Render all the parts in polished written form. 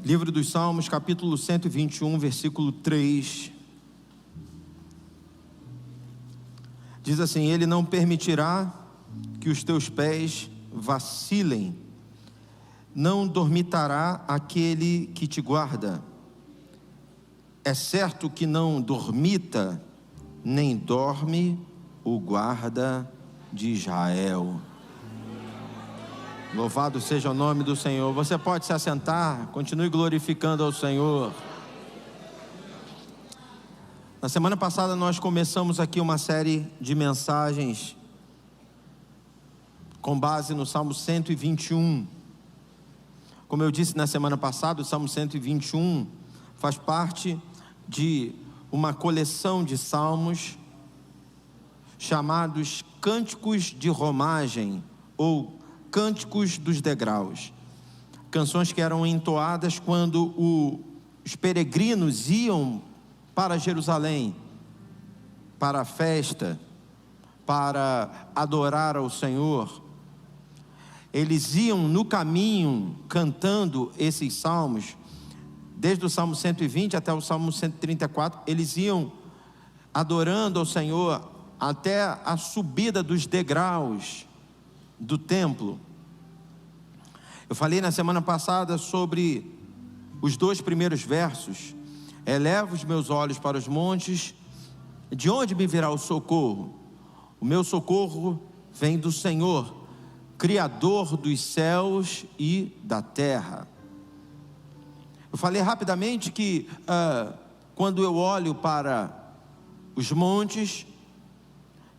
Livro dos Salmos, capítulo 121, versículo 3. Diz assim: Ele não permitirá que os teus pés vacilem, não dormitará aquele que te guarda. É certo que não dormita, nem dorme o guarda de Israel. Louvado seja o nome do Senhor. Você pode se assentar, continue glorificando ao Senhor. Na semana passada nós começamos aqui uma série de mensagens com base no Salmo 121. Como eu disse na semana passada, o Salmo 121 faz parte de uma coleção de salmos chamados Cânticos de Romagem ou Cânticos dos Degraus, canções que eram entoadas quando os peregrinos iam para Jerusalém, para a festa, para adorar ao Senhor. Eles iam no caminho cantando esses salmos, desde o Salmo 120 até o Salmo 134, eles iam adorando ao Senhor até a subida dos degraus do templo. Eu falei na semana passada sobre os 2 primeiros versos: elevo os meus olhos para os montes, de onde me virá o socorro? O meu socorro vem do Senhor, Criador dos céus e da terra. Eu falei rapidamente que quando eu olho para os montes,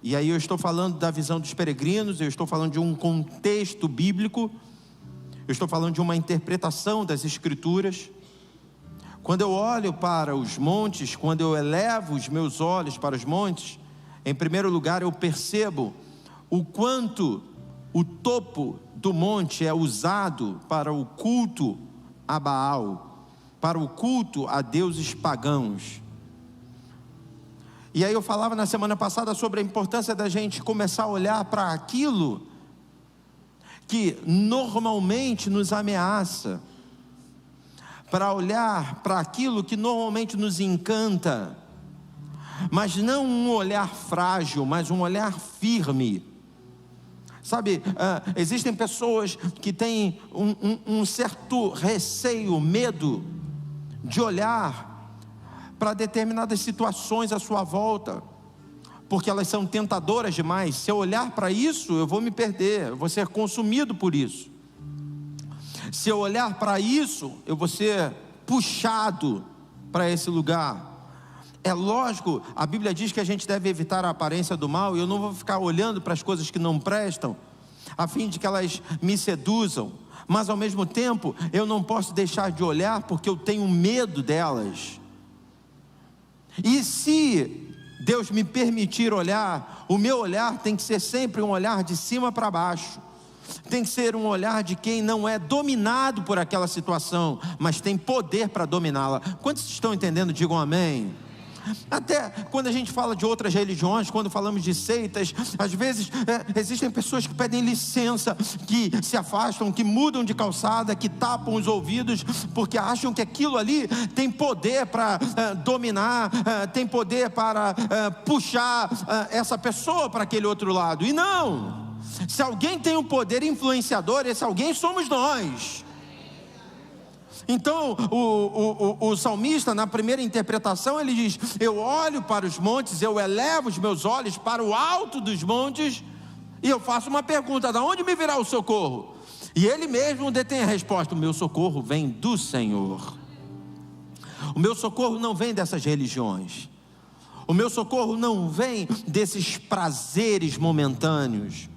e aí eu estou falando da visão dos peregrinos, eu estou falando de um contexto bíblico, eu estou falando de uma interpretação das Escrituras. Quando eu olho para os montes, quando eu elevo os meus olhos para os montes, em primeiro lugar eu percebo o quanto o topo do monte é usado para o culto a Baal, para o culto a deuses pagãos. E aí eu falava na semana passada sobre a importância da gente começar a olhar para aquilo que normalmente nos ameaça, para olhar para aquilo que normalmente nos encanta, mas não um olhar frágil, mas um olhar firme. Sabe, existem pessoas que têm um certo receio, medo de olhar para determinadas situações à sua volta, porque elas são tentadoras demais. Se eu olhar para isso, eu vou me perder, eu vou ser consumido por isso. Se eu olhar para isso, eu vou ser puxado para esse lugar. É lógico, a Bíblia diz que a gente deve evitar a aparência do mal, e eu não vou ficar olhando para as coisas que não prestam, a fim de que elas me seduzam, mas ao mesmo tempo, eu não posso deixar de olhar, porque eu tenho medo delas. E se Deus me permitir olhar, o meu olhar tem que ser sempre um olhar de cima para baixo, tem que ser um olhar de quem não é dominado por aquela situação, mas tem poder para dominá-la. Quantos estão entendendo? Digam amém. Até quando a gente fala de outras religiões, quando falamos de seitas, às vezes existem pessoas que pedem licença, que se afastam, que mudam de calçada, que tapam os ouvidos, porque acham que aquilo ali tem poder para dominar, tem poder para puxar essa pessoa para aquele outro lado. E não, se alguém tem um poder influenciador, esse alguém somos nós. Então o salmista, na primeira interpretação, ele diz: eu olho para os montes, eu elevo os meus olhos para o alto dos montes, e eu faço uma pergunta: de onde me virá o socorro? E ele mesmo detém a resposta: o meu socorro vem do Senhor. O meu socorro não vem dessas religiões, o meu socorro não vem desses prazeres momentâneos.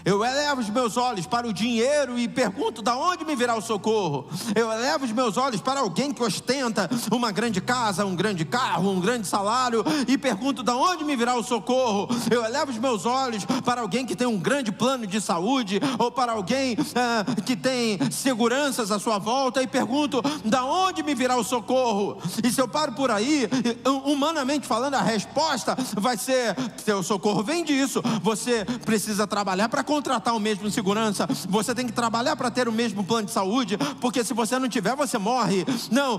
Eu elevo os meus olhos para o dinheiro e pergunto: de onde me virá o socorro? Eu elevo os meus olhos para alguém que ostenta uma grande casa, um grande carro, um grande salário, e pergunto: de onde me virá o socorro? Eu elevo os meus olhos para alguém que tem um grande plano de saúde, ou para alguém que tem seguranças à sua volta, e pergunto: de onde me virá o socorro? E se eu paro por aí, humanamente falando, a resposta vai ser: seu socorro vem disso. Você precisa trabalhar para contratar o mesmo segurança, você tem que trabalhar para ter o mesmo plano de saúde, porque se você não tiver, você morre. Não,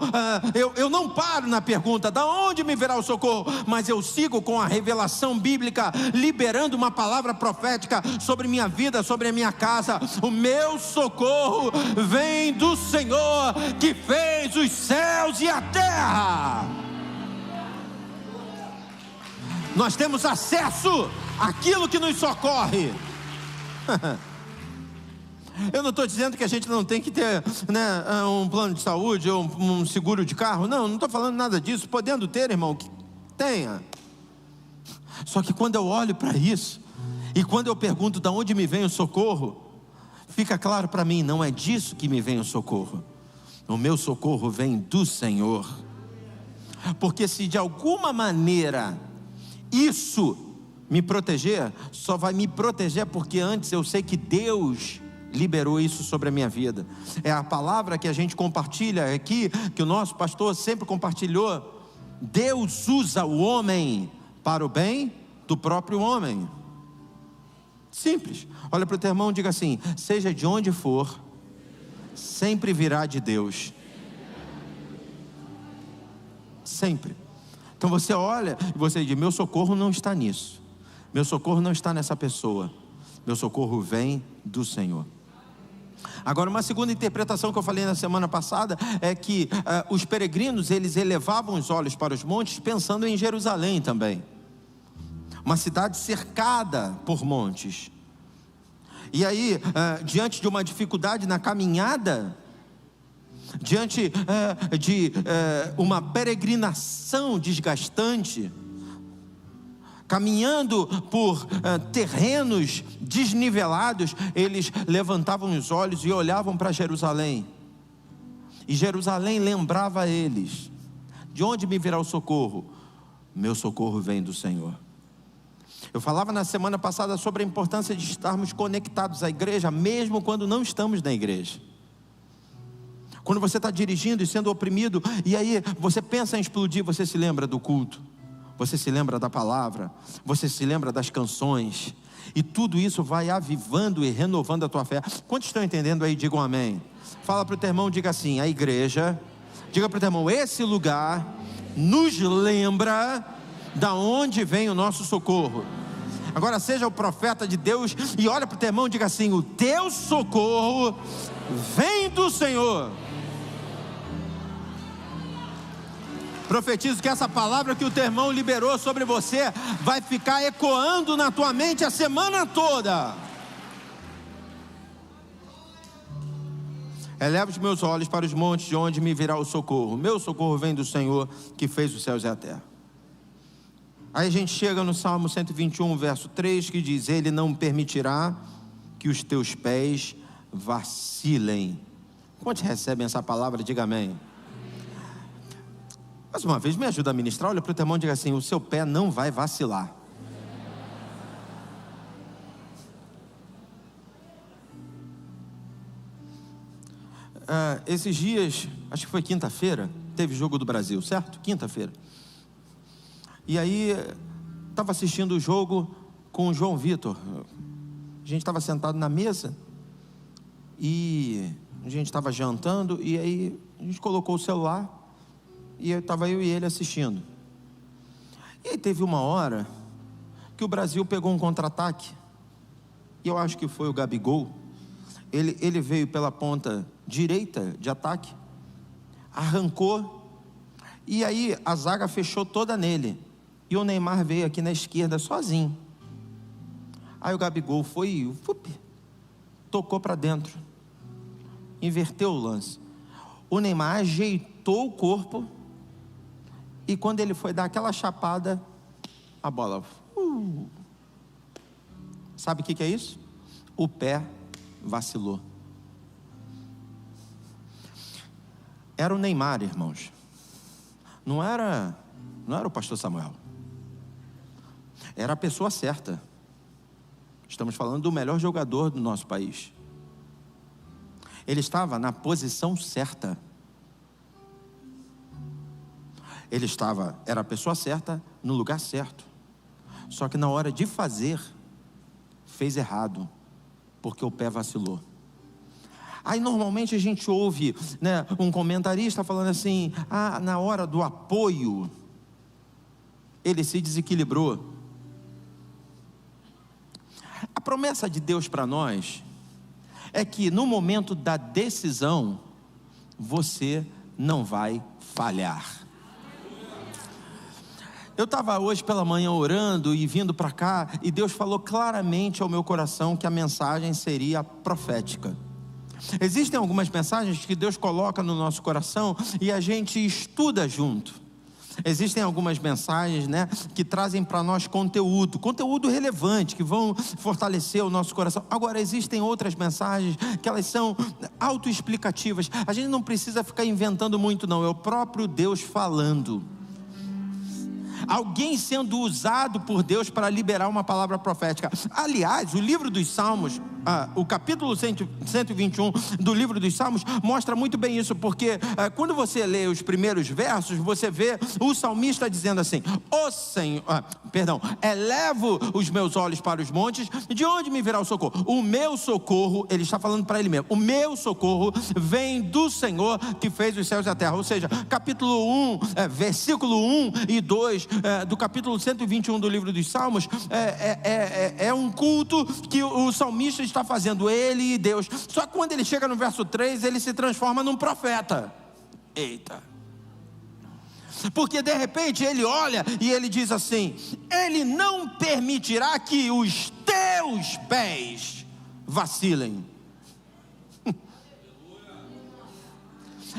eu não paro na pergunta, da onde me virá o socorro? Mas eu sigo com a revelação bíblica, liberando uma palavra profética sobre minha vida, sobre a minha casa. O meu socorro vem do Senhor, que fez os céus e a terra. Nós temos acesso àquilo que nos socorre. Eu não estou dizendo que a gente não tem que ter, né, um plano de saúde ou um seguro de carro. Não estou falando nada disso. Podendo ter, irmão, que tenha. Só que quando eu olho para isso, e quando eu pergunto de onde me vem o socorro, fica claro para mim, não é disso que me vem o socorro. O meu socorro vem do Senhor. Porque se de alguma maneira isso me proteger, só vai me proteger porque antes eu sei que Deus liberou isso sobre a minha vida. É a palavra que a gente compartilha aqui, que o nosso pastor sempre compartilhou. Deus usa o homem para o bem do próprio homem. Simples. Olha para o teu irmão e diga assim: seja de onde for, sempre virá de Deus. Sempre. Então você olha e você diz: meu socorro não está nisso, meu socorro não está nessa pessoa, meu socorro vem do Senhor. Agora, uma segunda interpretação que eu falei na semana passada é que os peregrinos, eles elevavam os olhos para os montes pensando em Jerusalém também, uma cidade cercada por montes. E aí, diante de uma dificuldade na caminhada, diante de uma peregrinação desgastante, caminhando por terrenos desnivelados, eles levantavam os olhos e olhavam para Jerusalém. E Jerusalém lembrava a eles: de onde me virá o socorro? Meu socorro vem do Senhor. Eu falava na semana passada sobre a importância de estarmos conectados à igreja, mesmo quando não estamos na igreja. Quando você está dirigindo e sendo oprimido, e aí você pensa em explodir, você se lembra do culto, você se lembra da palavra, você se lembra das canções, e tudo isso vai avivando e renovando a tua fé. Quantos estão entendendo aí? Digam amém. Fala para o teu irmão, diga assim: a igreja, diga para o teu irmão, esse lugar nos lembra da onde vem o nosso socorro. Agora seja o profeta de Deus e olha para o teu irmão e diga assim: o teu socorro vem do Senhor. Profetizo que essa palavra que o teu irmão liberou sobre você vai ficar ecoando na tua mente a semana toda. Eleva os meus olhos para os montes, de onde me virá o socorro. Meu socorro vem do Senhor, que fez os céus e a terra. Aí a gente chega no Salmo 121, verso 3, que diz: Ele não permitirá que os teus pés vacilem. Quantos recebem essa palavra? Diga amém. Mais uma vez, me ajuda a ministrar. Olha para o teu irmão e diga assim: o seu pé não vai vacilar. Esses dias, acho que foi quinta-feira, teve jogo do Brasil, certo? Quinta-feira. E aí, estava assistindo o jogo com o João Vitor. A gente estava sentado na mesa e a gente estava jantando, e aí a gente colocou o celular e estava eu e ele assistindo. E aí teve uma hora que o Brasil pegou um contra-ataque, e eu acho que foi o Gabigol. Ele veio pela ponta direita de ataque, arrancou, e aí a zaga fechou toda nele, e o Neymar veio aqui na esquerda sozinho. Aí o Gabigol foi, tocou para dentro, inverteu o lance. O Neymar ajeitou o corpo, e quando ele foi dar aquela chapada, a bola... Sabe o que é isso? O pé vacilou. Era o Neymar, irmãos. Não era o pastor Samuel. Era a pessoa certa. Estamos falando do melhor jogador do nosso país. Ele estava na posição certa. Era a pessoa certa no lugar certo. Só que na hora de fazer, fez errado. porque o pé vacilou. Aí normalmente a gente ouve, né, um comentarista falando assim: na hora do apoio, ele se desequilibrou. A promessa de Deus para nós é que no momento da decisão, você não vai falhar. Eu estava hoje pela manhã orando e vindo para cá, e Deus falou claramente ao meu coração que a mensagem seria profética. Existem algumas mensagens que Deus coloca no nosso coração e a gente estuda junto. Existem algumas mensagens, né, que trazem para nós conteúdo relevante, que vão fortalecer o nosso coração. Agora, existem outras mensagens que elas são autoexplicativas. A gente não precisa ficar inventando muito não, é o próprio Deus falando. Alguém sendo usado por Deus para liberar uma palavra profética. Aliás, o livro dos Salmos, o capítulo 121 do livro dos Salmos mostra muito bem isso, porque quando você lê os primeiros versos, você vê o salmista dizendo assim: elevo os meus olhos para os montes, de onde me virá o socorro? O meu socorro, ele está falando para ele mesmo, o meu socorro vem do Senhor que fez os céus e a terra. Ou seja, capítulo 1, versículo 1 e 2 do capítulo 121 do livro dos Salmos é um culto que o salmista está fazendo, ele e Deus. Só que quando ele chega no verso 3, ele se transforma num profeta. Eita! Porque de repente ele olha e ele diz assim: ele não permitirá que os teus pés vacilem.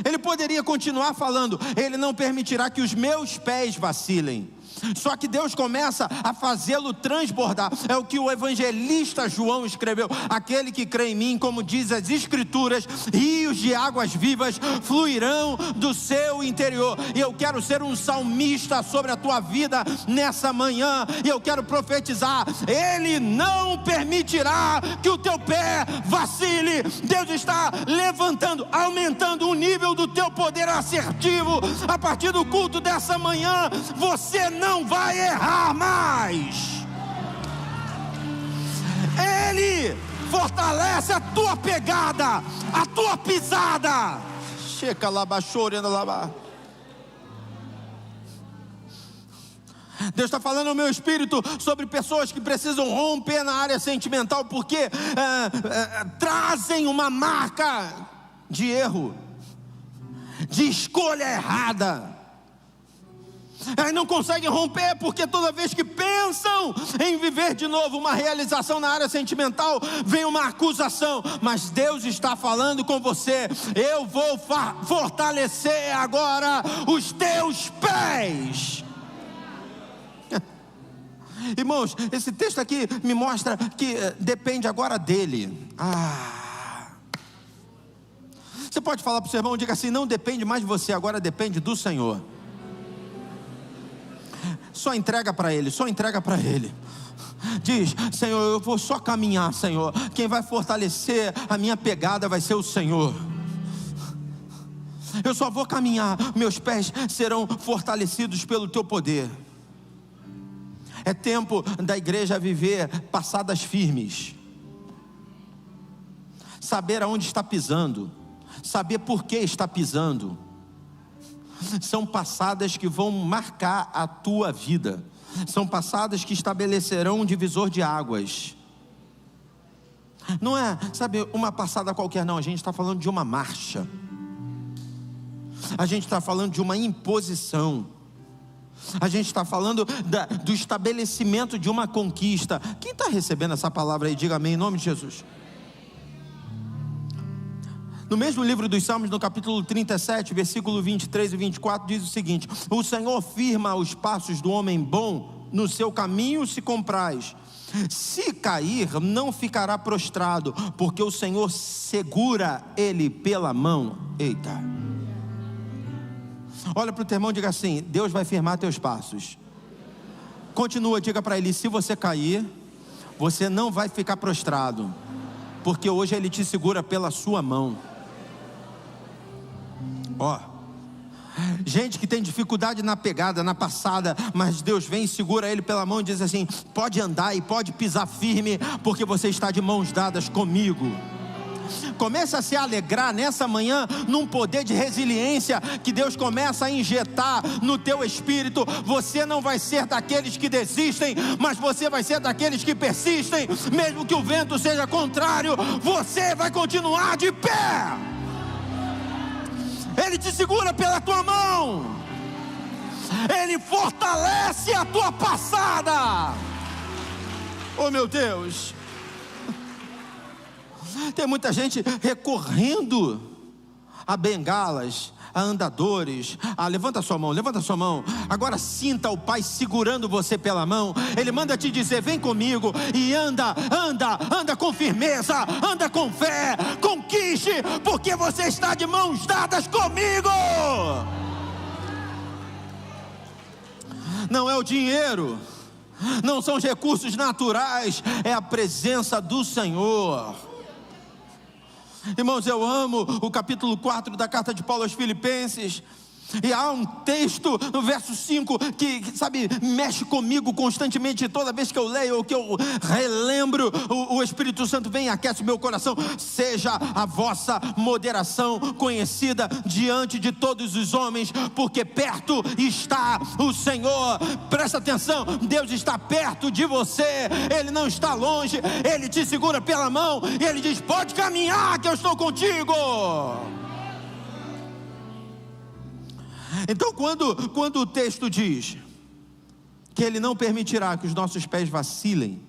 Ele poderia continuar falando: ele não permitirá que os meus pés vacilem. Só que Deus começa a fazê-lo transbordar. É o que o evangelista João escreveu: aquele que crê em mim, como diz as escrituras, rios de águas vivas fluirão do seu interior. E eu quero ser um salmista sobre a tua vida nessa manhã, e eu quero profetizar: ele não permitirá que o teu pé vacile. Deus está levantando, aumentando o nível do teu poder assertivo. A partir do culto dessa manhã, você não vai errar mais. Ele fortalece a tua pegada, a tua pisada. Checa lá, baixorando lá. Deus está falando ao meu espírito sobre pessoas que precisam romper na área sentimental, porque trazem uma marca de erro, de escolha errada. Não conseguem romper porque toda vez que pensam em viver de novo uma realização na área sentimental, vem uma acusação. Mas Deus está falando com você: eu vou fortalecer agora os teus pés. Irmãos, esse texto aqui me mostra que depende agora dele. Você pode falar para o seu irmão, diga assim: não depende mais de você, agora depende do Senhor. Só entrega para Ele, só entrega para Ele. Diz: Senhor, eu vou só caminhar, Senhor. Quem vai fortalecer a minha pegada vai ser o Senhor. Eu só vou caminhar, meus pés serão fortalecidos pelo Teu poder. É tempo da igreja viver passadas firmes. Saber aonde está pisando, saber por que está pisando. São passadas que vão marcar a tua vida. São passadas que estabelecerão um divisor de águas. Não é, sabe, uma passada qualquer não. A gente está falando de uma marcha. A gente está falando de uma imposição. A gente está falando do estabelecimento de uma conquista. Quem está recebendo essa palavra aí, diga amém em nome de Jesus. No mesmo livro dos Salmos, no capítulo 37, versículo 23 e 24, diz o seguinte: o Senhor firma os passos do homem bom, no seu caminho se compraz. Se cair, não ficará prostrado, porque o Senhor segura ele pela mão. Eita! Olha para o teu irmão e diga assim: Deus vai firmar teus passos. Continua, diga para ele: se você cair, você não vai ficar prostrado, porque hoje Ele te segura pela sua mão. Gente que tem dificuldade na pegada, na passada, mas Deus vem e segura ele pela mão e diz assim: pode andar e pode pisar firme, porque você está de mãos dadas comigo. Começa a se alegrar nessa manhã num poder de resiliência que Deus começa a injetar no teu espírito. Você não vai ser daqueles que desistem, mas você vai ser daqueles que persistem. Mesmo que o vento seja contrário, você vai continuar de pé. Ele te segura pela tua mão, Ele fortalece a tua passada. Oh meu Deus, tem muita gente recorrendo a bengalas, a andadores. Levanta sua mão, levanta sua mão. Agora sinta o Pai segurando você pela mão. Ele manda te dizer: vem comigo e anda com firmeza, anda com fé, conquiste, porque você está de mãos dadas comigo. Não é o dinheiro, não são os recursos naturais, é a presença do Senhor. Irmãos, eu amo o capítulo 4 da carta de Paulo aos Filipenses. E há um texto no verso 5 que, sabe, mexe comigo constantemente. Toda vez que eu leio ou que eu relembro, o Espírito Santo vem e aquece o meu coração. Seja a vossa moderação conhecida diante de todos os homens, porque perto está o Senhor. Presta atenção, Deus está perto de você, Ele não está longe. Ele te segura pela mão e Ele diz: pode caminhar que eu estou contigo. Então quando o texto diz que Ele não permitirá que os nossos pés vacilem,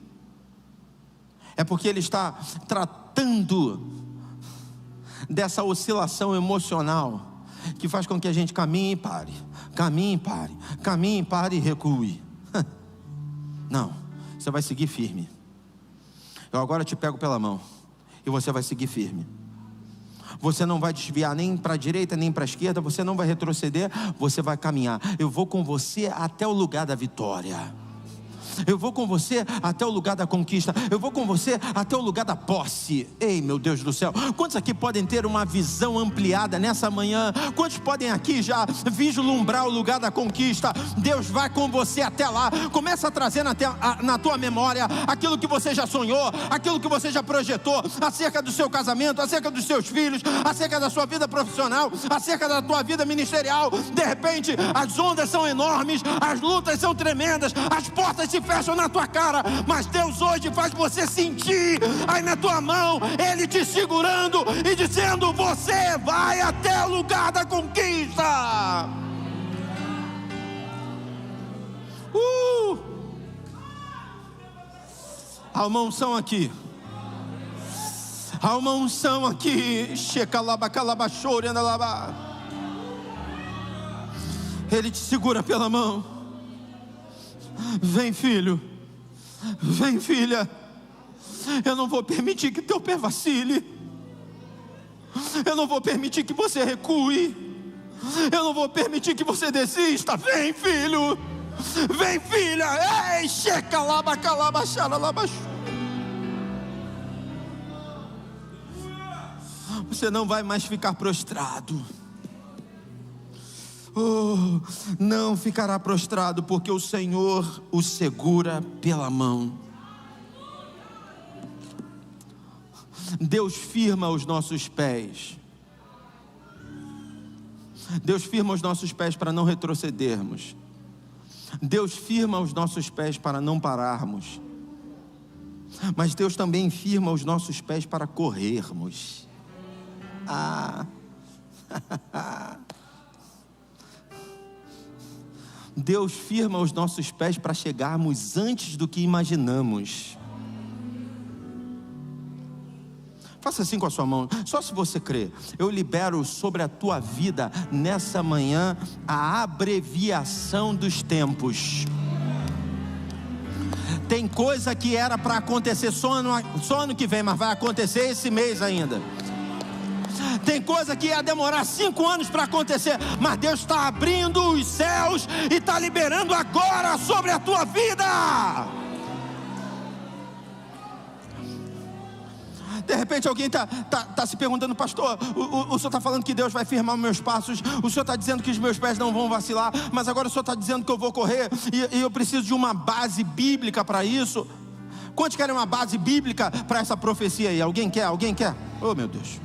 é porque Ele está tratando dessa oscilação emocional que faz com que a gente caminhe e pare, caminhe e pare, caminhe e pare e recue. Não, você vai seguir firme. Eu agora te pego pela mão e você vai seguir firme. Você não vai desviar nem para a direita nem para a esquerda, você não vai retroceder, você vai caminhar. Eu vou com você até o lugar da vitória. Eu vou com você até o lugar da conquista. Eu vou com você até o lugar da posse. Ei, meu Deus do céu, quantos aqui podem ter uma visão ampliada nessa manhã? Quantos podem aqui já vislumbrar o lugar da conquista? Deus vai com você até lá. Começa a trazer na tua memória aquilo que você já sonhou, aquilo que você já projetou, acerca do seu casamento, acerca dos seus filhos, acerca da sua vida profissional, acerca da tua vida ministerial. De repente as ondas são enormes, as lutas são tremendas, as portas se fecham na tua cara, mas Deus hoje faz você sentir aí na tua mão Ele te segurando e dizendo: você vai até o lugar da conquista. Há uma unção aqui, há uma unção aqui. Ele te segura pela mão. Vem, filho, vem, filha. Eu não vou permitir que teu pé vacile. Eu não vou permitir que você recue. Eu não vou permitir que você desista. Vem, filho, vem, filha. Ei, checa lá, bacalaba, xaralabaxu. Você não vai mais ficar prostrado. Não ficará prostrado, porque o Senhor o segura pela mão. Deus firma os nossos pés. Deus firma os nossos pés para não retrocedermos. Deus firma os nossos pés para não pararmos. Mas Deus também firma os nossos pés para corrermos. Deus firma os nossos pés para chegarmos antes do que imaginamos. Faça assim com a sua mão, só se você crê. Eu libero sobre a tua vida nessa manhã a abreviação dos tempos. Tem coisa que era para acontecer só ano que vem, mas vai acontecer esse mês ainda. Tem coisa que ia demorar 5 anos para acontecer, mas Deus está abrindo os céus e está liberando agora sobre a tua vida. De repente alguém está se perguntando: pastor, o senhor está falando que Deus vai firmar os meus passos, o senhor está dizendo que os meus pés não vão vacilar, mas agora o senhor está dizendo que eu vou correr, e eu preciso de uma base bíblica para isso. Quantos querem uma base bíblica para essa profecia aí? Alguém quer? Alguém quer? Oh, meu Deus.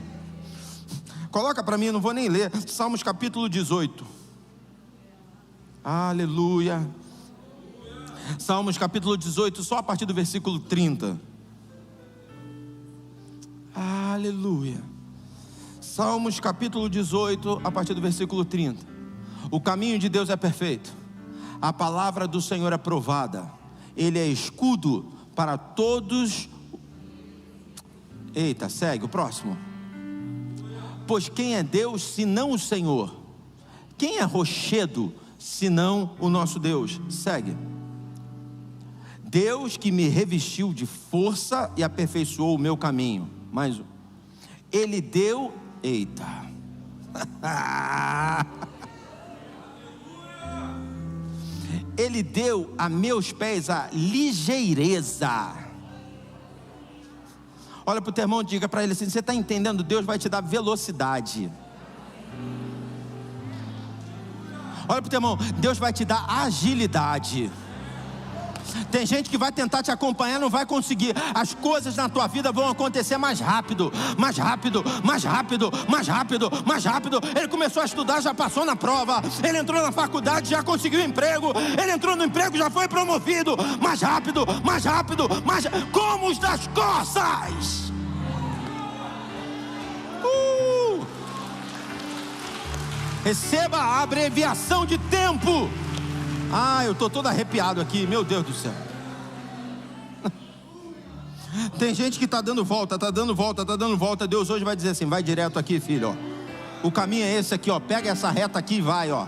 Coloca para mim, eu não vou nem ler. Salmos capítulo 18. Aleluia. Salmos capítulo 18, só a partir do versículo 30. Aleluia. Salmos capítulo 18, a partir do versículo 30. O caminho de Deus é perfeito, a palavra do Senhor é provada, Ele é escudo para todos. Eita, segue o próximo. Pois quem é Deus senão o Senhor? Quem é rochedo senão o nosso Deus? Segue. Deus que me revestiu de força e aperfeiçoou o meu caminho. Mais um. Ele deu, eita, Ele deu a meus pés a ligeireza. Olha para o teu irmão e diga para ele assim: você está entendendo? Deus vai te dar velocidade. Olha para o teu irmão: Deus vai te dar agilidade. Tem gente que vai tentar te acompanhar, não vai conseguir. As coisas na tua vida vão acontecer mais rápido, mais rápido, mais rápido, mais rápido, mais rápido. Ele começou a estudar, já passou na prova. Ele entrou na faculdade, já conseguiu emprego. Ele entrou no emprego, já foi promovido. Mais rápido, mais rápido, mais como os das costas. Receba a abreviação de tempo. Eu estou todo arrepiado aqui, meu Deus do céu. Tem gente que está dando volta, está dando volta, está dando volta. Deus hoje vai dizer assim: vai direto aqui, filho, ó. O caminho é esse aqui, ó. Pega essa reta aqui e vai, ó.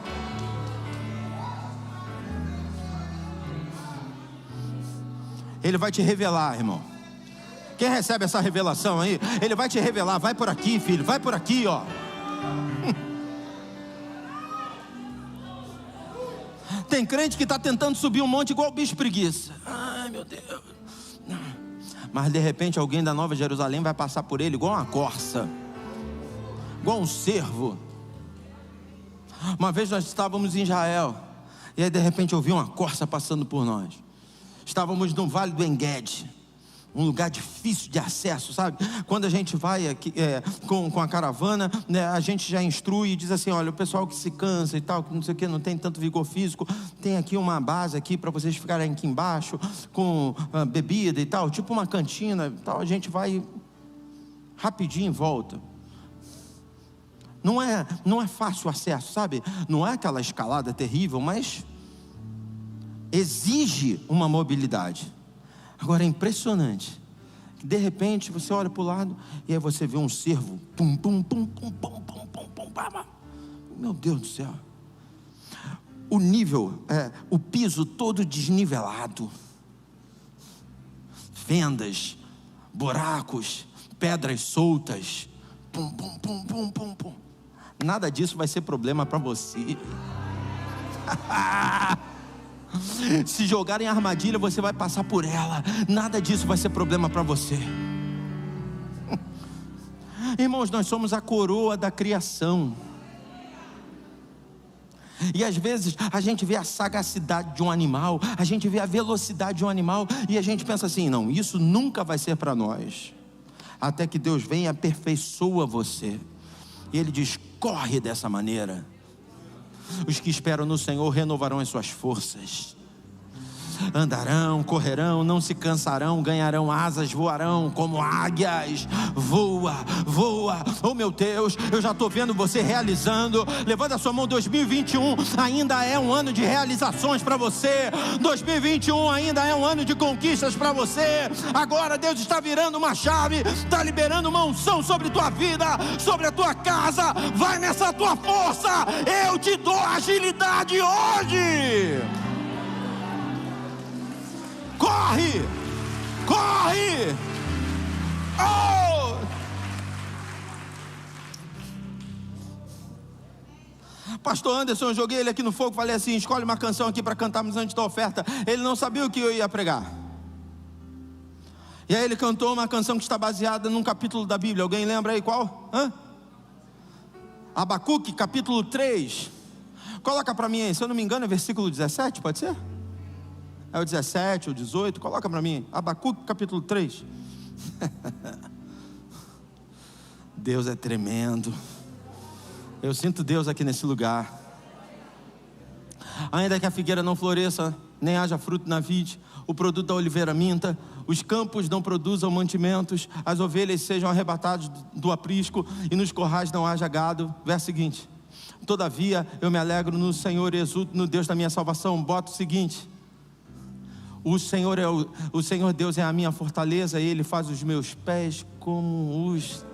Ele vai te revelar, irmão. Quem recebe essa revelação aí? Ele vai te revelar: vai por aqui, filho, vai por aqui, ó. Tem crente que está tentando subir um monte igual o bicho preguiça. Ai, meu Deus. Mas de repente alguém da Nova Jerusalém vai passar por ele igual uma corça, igual um cervo. Uma vez nós estávamos em Israel, e aí de repente eu vi uma corça passando por nós. Estávamos no Vale do Engedi, um lugar difícil de acesso, sabe? Quando a gente vai aqui, com a caravana, né, a gente já instrui e diz assim: olha, o pessoal que se cansa e tal, que não sei o que, não tem tanto vigor físico, tem aqui uma base aqui para vocês ficarem aqui embaixo, com bebida e tal, tipo uma cantina e tal. A gente vai rapidinho em volta. Não é fácil o acesso, sabe? Não é aquela escalada terrível, mas exige uma mobilidade. Agora é impressionante que de repente você olha para o lado e aí você vê um cervo, pum, pum, pum, pum, pum, pum, pum, pum, pum. Meu Deus do céu. O nível, o piso todo desnivelado, fendas, buracos, pedras soltas, pum, pum, pum, pum, pum, pum. Nada disso vai ser problema para você. Se jogarem armadilha, você vai passar por ela. Nada disso vai ser problema para você. Irmãos, nós somos a coroa da criação. E às vezes a gente vê a sagacidade de um animal, a gente vê a velocidade de um animal, e a gente pensa assim: não, isso nunca vai ser para nós. Até que Deus vem e aperfeiçoa você. E Ele diz: corre dessa maneira. Os que esperam no Senhor renovarão as suas forças. Andarão, correrão, não se cansarão, ganharão asas, voarão como águias. Voa, voa. Oh meu Deus, eu já estou vendo você realizando. Levanta a sua mão. 2021 ainda é um ano de realizações para você. 2021 ainda é um ano de conquistas para você. Agora Deus está virando uma chave, está liberando uma unção sobre tua vida, sobre a tua casa. Vai nessa tua força. Eu te dou agilidade hoje. Corre! Corre! Oh! Pastor Anderson, eu joguei ele aqui no fogo, falei assim: escolhe uma canção aqui para cantarmos antes da oferta. Ele não sabia o que eu ia pregar. E aí ele cantou uma canção que está baseada num capítulo da Bíblia. Alguém lembra aí qual? Abacuque, capítulo 3. Coloca para mim aí, se eu não me engano é versículo 17, pode ser? É o 17 ou 18, coloca para mim. Abacuque, capítulo 3. Deus é tremendo. Eu sinto Deus aqui nesse lugar. Ainda que a figueira não floresça, nem haja fruto na vide, o produto da oliveira minta, os campos não produzam mantimentos, as ovelhas sejam arrebatadas do aprisco, e nos corrais não haja gado. Verso seguinte: todavia eu me alegro no Senhor e exulto no Deus da minha salvação. Bota o seguinte: o Senhor Deus é a minha fortaleza, e Ele faz os meus pés como os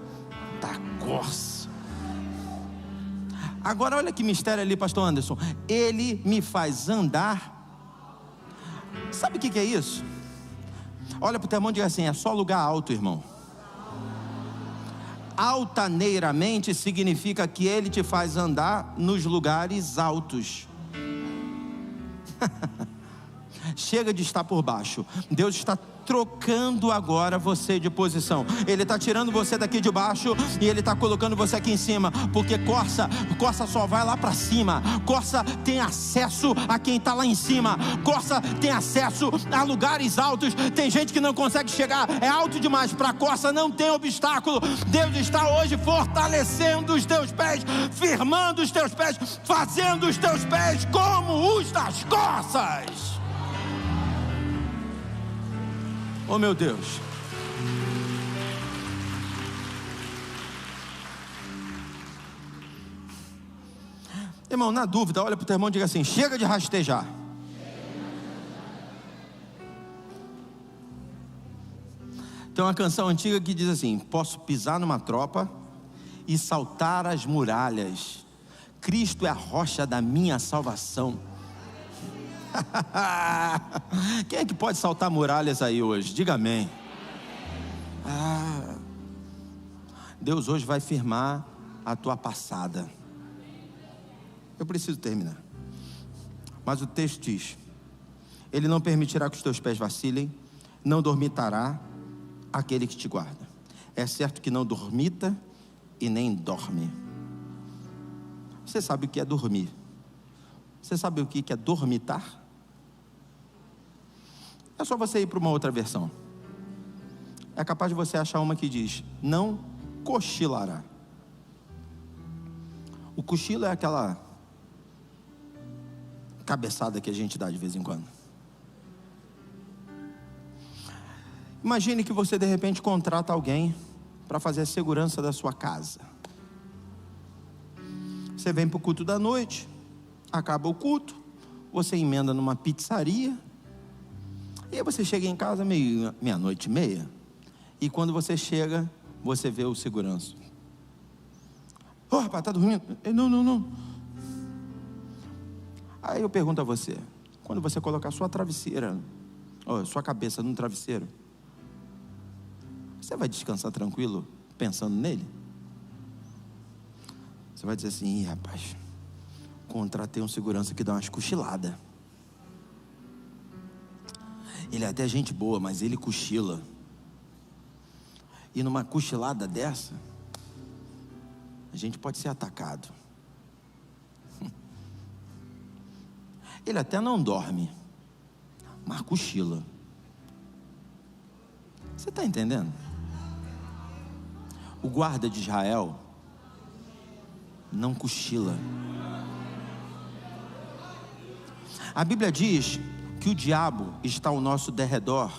da corça. Agora olha que mistério ali, pastor Anderson. Ele me faz andar. Sabe o que é isso? Olha para o teu irmão e diga assim: é só lugar alto, irmão. Altaneiramente significa que Ele te faz andar nos lugares altos. Chega de estar por baixo. Deus está trocando agora você de posição. Ele está tirando você daqui de baixo e Ele está colocando você aqui em cima. Porque corça só vai lá para cima. Corça tem acesso a quem está lá em cima. Corça tem acesso a lugares altos. Tem gente que não consegue chegar, é alto demais. Para corça não tem obstáculo. Deus está hoje fortalecendo os teus pés, firmando os teus pés, fazendo os teus pés como os das corças. Oh meu Deus. Irmão, na dúvida, olha para o teu irmão e diga assim: chega de rastejar. Tem uma canção antiga que diz assim: posso pisar numa tropa e saltar as muralhas, Cristo é a rocha da minha salvação. Quem é que pode saltar muralhas aí hoje? Diga amém. Deus hoje vai firmar a tua passada. Eu preciso terminar, mas o texto diz: Ele não permitirá que os teus pés vacilem, não dormitará aquele que te guarda. É certo que não dormita e nem dorme. Você sabe o que é dormir? Você sabe o que é dormitar? É só você ir para uma outra versão. É capaz de você achar uma que diz: não cochilará. O cochilo é aquela cabeçada que a gente dá de vez em quando. Imagine que você de repente contrata alguém para fazer a segurança da sua casa. Você vem para o culto da noite, acaba o culto, você emenda numa pizzaria, e aí você chega em casa meia-noite e meia, e quando você chega, você vê o segurança. Ô rapaz, tá dormindo? Não. Aí eu pergunto a você: quando você colocar sua travesseira, sua cabeça no travesseiro, você vai descansar tranquilo pensando nele? Você vai dizer assim: rapaz, contratei um segurança que dá umas cochiladas. Ele é até gente boa, mas ele cochila. E numa cochilada dessa, a gente pode ser atacado. Ele até não dorme, mas cochila. Você está entendendo? O guarda de Israel não cochila. A Bíblia diz que o diabo está ao nosso derredor,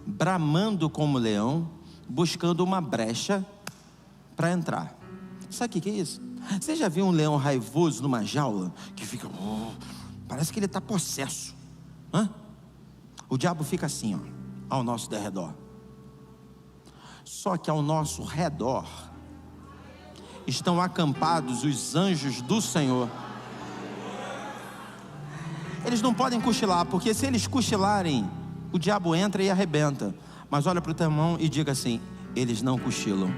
bramando como leão, buscando uma brecha para entrar. Sabe o que é isso? Você já viu um leão raivoso numa jaula, que fica, parece que ele está possesso? O diabo fica assim, ao nosso derredor. Só que ao nosso redor estão acampados os anjos do Senhor. Eles não podem cochilar, porque se eles cochilarem, o diabo entra e arrebenta. Mas olha para o teu irmão e diga assim: eles não cochilam.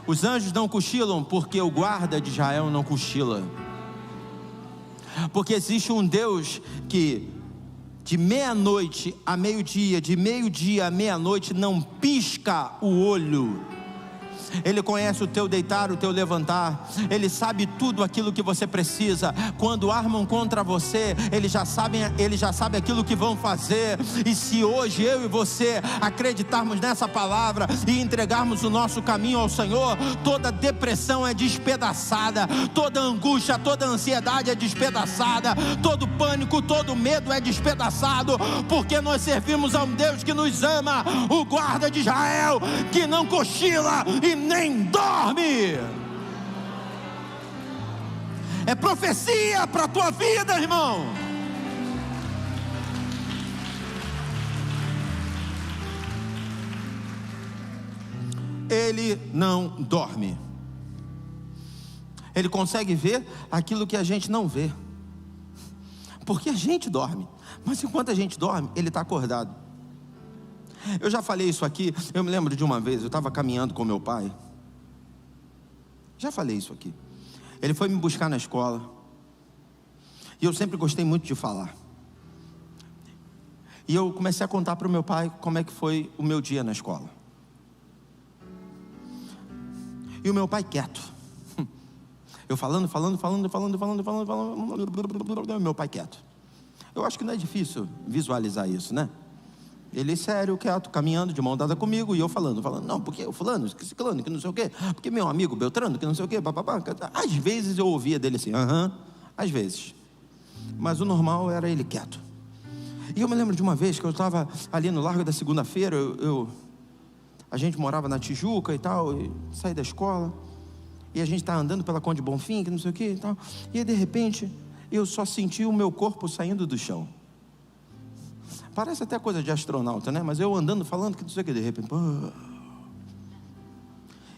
Os anjos não cochilam porque o guarda de Israel não cochila. Porque existe um Deus que de meia-noite a meio-dia, de meio-dia a meia-noite, não pisca o olho. Ele conhece o teu deitar, o teu levantar. Ele sabe tudo aquilo que você precisa. Quando armam contra você, ele já sabe aquilo que vão fazer. E se hoje eu e você acreditarmos nessa palavra e entregarmos o nosso caminho ao Senhor, toda depressão é despedaçada, toda angústia, toda ansiedade é despedaçada, todo pânico, todo medo é despedaçado, porque nós servimos a um Deus que nos ama, o guarda de Israel, que não cochila e nem dorme. É profecia para a tua vida, irmão. Ele não dorme. Ele consegue ver aquilo que a gente não vê, porque a gente dorme, mas enquanto a gente dorme, ele está acordado. Eu já falei isso aqui. Eu me lembro de uma vez, eu estava caminhando com meu pai. Já falei isso aqui. Ele foi me buscar na escola, e eu sempre gostei muito de falar. E eu comecei a contar para o meu pai como é que foi o meu dia na escola. E o meu pai quieto. Eu falando, meu pai quieto. Eu acho que não é difícil visualizar isso, né? Ele sério, quieto, caminhando de mão dada comigo, e eu falando, não, porque o fulano, que ciclano, que não sei o quê, porque meu amigo Beltrano, que não sei o quê, papapá. Às vezes eu ouvia dele assim, às vezes, mas o normal era ele quieto. E eu me lembro de uma vez que eu estava ali no Largo da Segunda-feira, a gente morava na Tijuca e tal, e saí da escola, e a gente estava andando pela Conde Bonfim, que não sei o quê e tal, e aí, de repente, eu só senti o meu corpo saindo do chão. Parece até coisa de astronauta, né? Mas eu andando, falando, que não sei o que, de repente...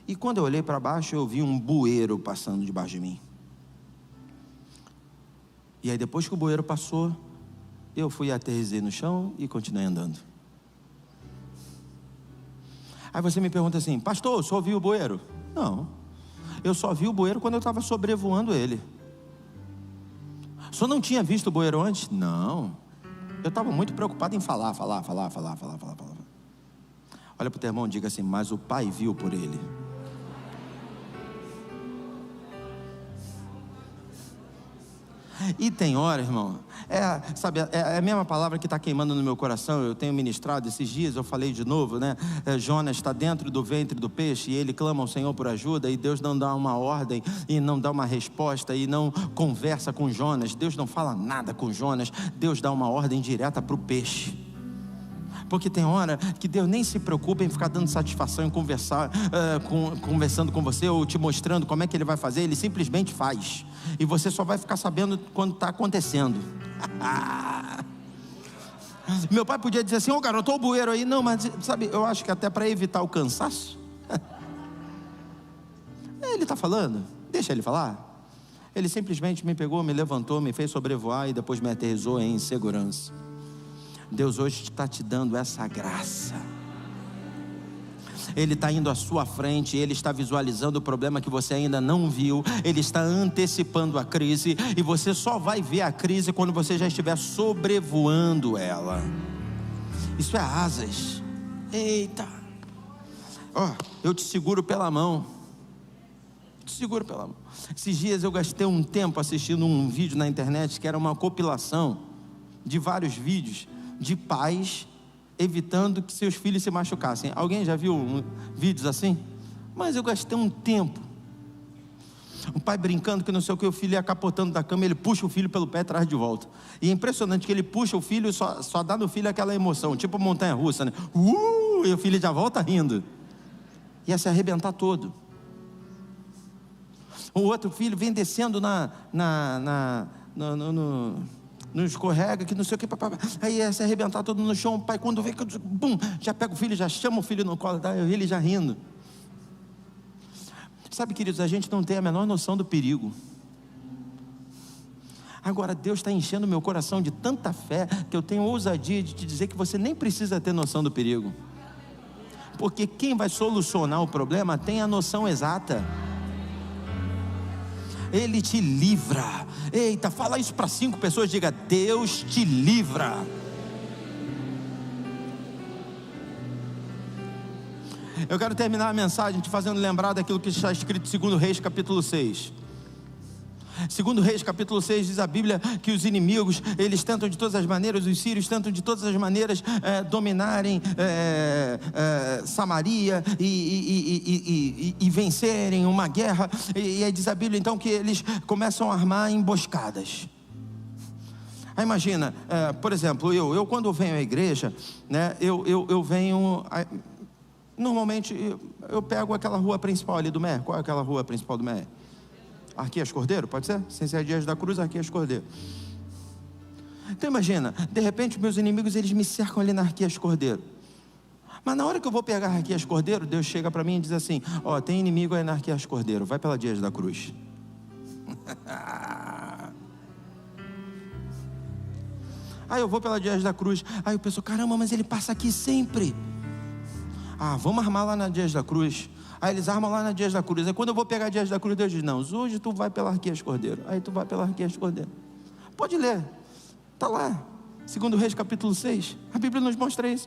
E quando eu olhei para baixo, eu vi um bueiro passando debaixo de mim. E aí depois que o bueiro passou, eu fui aterrissei no chão e continuei andando. Aí você me pergunta assim, pastor, só viu o bueiro? Não, eu só vi o bueiro quando eu estava sobrevoando ele. Só não tinha visto o bueiro antes? Não. Eu estava muito preocupado em falar. Olha para o teu irmão e diga assim, mas o pai viu por ele. E tem hora, irmão, é a mesma palavra que está queimando no meu coração. Eu tenho ministrado esses dias, eu falei de novo, né? Jonas está dentro do ventre do peixe, e ele clama ao Senhor por ajuda, e Deus não dá uma ordem, e não dá uma resposta, e não conversa com Jonas. Deus não fala nada com Jonas. Deus dá uma ordem direta para o peixe. Porque tem hora que Deus nem se preocupa em ficar dando satisfação em conversando com você, ou te mostrando como é que Ele vai fazer. Ele simplesmente faz, e você só vai ficar sabendo quando está acontecendo. Meu pai podia dizer assim, ô garoto, o bueiro aí. Não, mas sabe, eu acho que até para evitar o cansaço, ele está falando, deixa ele falar. Ele simplesmente me pegou, me levantou, me fez sobrevoar, e depois me aterrissou em segurança. Deus hoje está te dando essa graça. Ele está indo à sua frente, Ele está visualizando o problema que você ainda não viu, Ele está antecipando a crise, e você só vai ver a crise quando você já estiver sobrevoando ela. Isso é asas. Eita, eu te seguro pela mão. Esses dias eu gastei um tempo assistindo um vídeo na internet, que era uma compilação de vários vídeos de pais evitando que seus filhos se machucassem. Alguém já viu vídeos assim? Mas eu gastei um tempo. O pai brincando que não sei o que, o filho ia capotando da cama, ele puxa o filho pelo pé e traz de volta. E é impressionante que ele puxa o filho e só dá no filho aquela emoção, tipo montanha-russa, né? E o filho já volta rindo. Ia se arrebentar todo. O outro filho vem descendo no escorrega, que não sei o que, aí ia se arrebentar todo no chão. O pai, quando vê, bum, já pega o filho, já chama o filho no colo, ele já rindo. Sabe, queridos, a gente não tem a menor noção do perigo. Agora Deus está enchendo meu coração de tanta fé, que eu tenho ousadia de te dizer que você nem precisa ter noção do perigo, porque quem vai solucionar o problema tem a noção exata. Ele te livra. Eita, fala isso para 5 pessoas, diga, Deus te livra. Eu quero terminar a mensagem te fazendo lembrar daquilo que está escrito em 2 Reis capítulo 6. 2 Reis capítulo 6 diz a Bíblia que os inimigos, eles tentam de todas as maneiras, os sírios tentam de todas as maneiras dominarem Samaria e vencerem uma guerra. E aí diz a Bíblia então que eles começam a armar emboscadas. Aí imagina, por exemplo, eu quando venho à igreja, né, eu venho, normalmente eu pego aquela rua principal ali do Mé. Qual é aquela rua principal do Mé? Arquias Cordeiro, pode ser? Sem ser Dias da Cruz, Arquias Cordeiro. Então imagina, de repente meus inimigos, eles me cercam ali na Arquias Cordeiro. Mas na hora que eu vou pegar a Arquias Cordeiro, Deus chega para mim e diz assim: ó, tem inimigo aí na Arquias Cordeiro, vai pela Dias da Cruz. Aí eu vou pela Dias da Cruz. Aí eu penso: caramba, mas ele passa aqui sempre. Vamos armar lá na Dias da Cruz. Aí eles armam lá na Dias da Cruz. Aí quando eu vou pegar a Dias da Cruz, Deus diz: não, hoje tu vai pela Arquias Cordeiro. Aí tu vai pela Arquias Cordeiro. Pode ler, está lá, 2 Reis capítulo 6. A Bíblia nos mostra isso.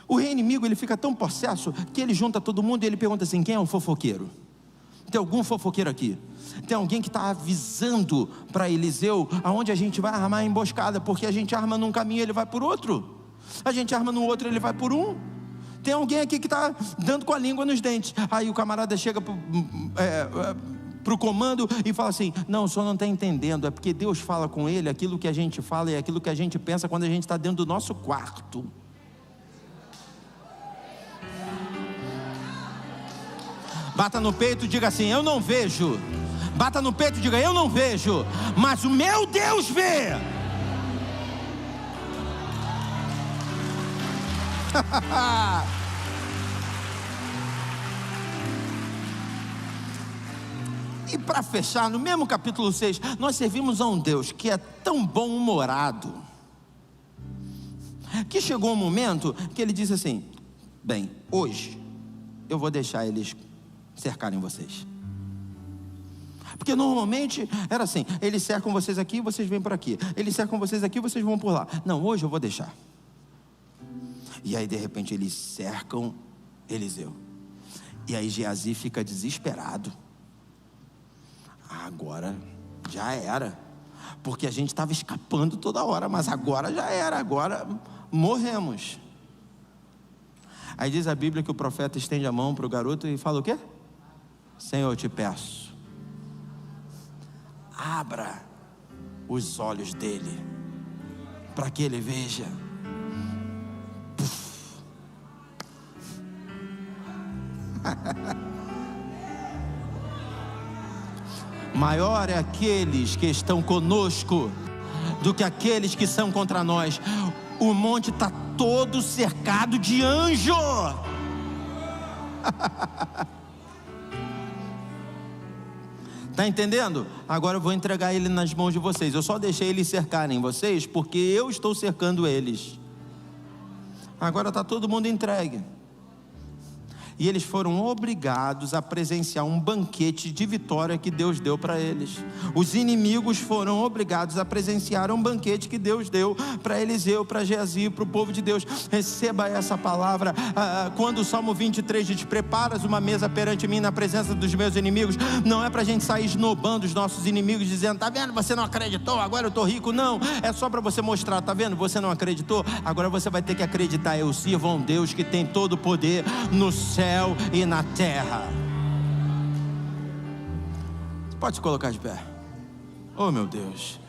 O rei inimigo, ele fica tão possesso que ele junta todo mundo e ele pergunta assim: quem é o fofoqueiro? Tem algum fofoqueiro aqui? Tem alguém que está avisando para Eliseu aonde a gente vai armar a emboscada? Porque a gente arma num caminho, ele vai por outro. A gente arma no outro, ele vai por um. Tem alguém aqui que está dando com a língua nos dentes. Aí o camarada chega para o comando e fala assim: não, o senhor não está entendendo. É porque Deus fala com ele aquilo que a gente fala e aquilo que a gente pensa quando a gente está dentro do nosso quarto. Bata no peito e diga assim: eu não vejo. Bata no peito e diga: eu não vejo, mas o meu Deus vê. E para fechar, no mesmo capítulo 6, nós servimos a um Deus que é tão bom-humorado, que chegou um momento que ele disse assim: bem, hoje eu vou deixar eles cercarem vocês. Porque normalmente era assim: eles cercam vocês aqui, vocês vêm por aqui. Eles cercam vocês aqui, vocês vão por lá. Não, hoje eu vou deixar. E aí de repente eles cercam Eliseu. E aí Geazi fica desesperado. Agora já era. Porque a gente estava escapando toda hora, mas agora já era, agora morremos. Aí diz a Bíblia que o profeta estende a mão para o garoto e fala o quê? Senhor, eu te peço, abra os olhos dele, para que ele veja. Maior é aqueles que estão conosco do que aqueles que são contra nós. O monte está todo cercado de anjo. Está entendendo? Agora eu vou entregar ele nas mãos de vocês. Eu só deixei eles cercarem vocês porque eu estou cercando eles. Agora está todo mundo entregue. E eles foram obrigados a presenciar um banquete de vitória que Deus deu para eles. Os inimigos foram obrigados a presenciar um banquete que Deus deu para Eliseu, para Geazi, para o povo de Deus. Receba essa palavra. Quando o Salmo 23 diz: preparas uma mesa perante mim na presença dos meus inimigos, não é para a gente sair esnobando os nossos inimigos, dizendo: tá vendo, você não acreditou, agora eu estou rico. Não, é só para você mostrar: tá vendo, você não acreditou, agora você vai ter que acreditar. Eu sirvo a um Deus que tem todo o poder no céu e na terra. Você pode se colocar de pé. Oh meu Deus.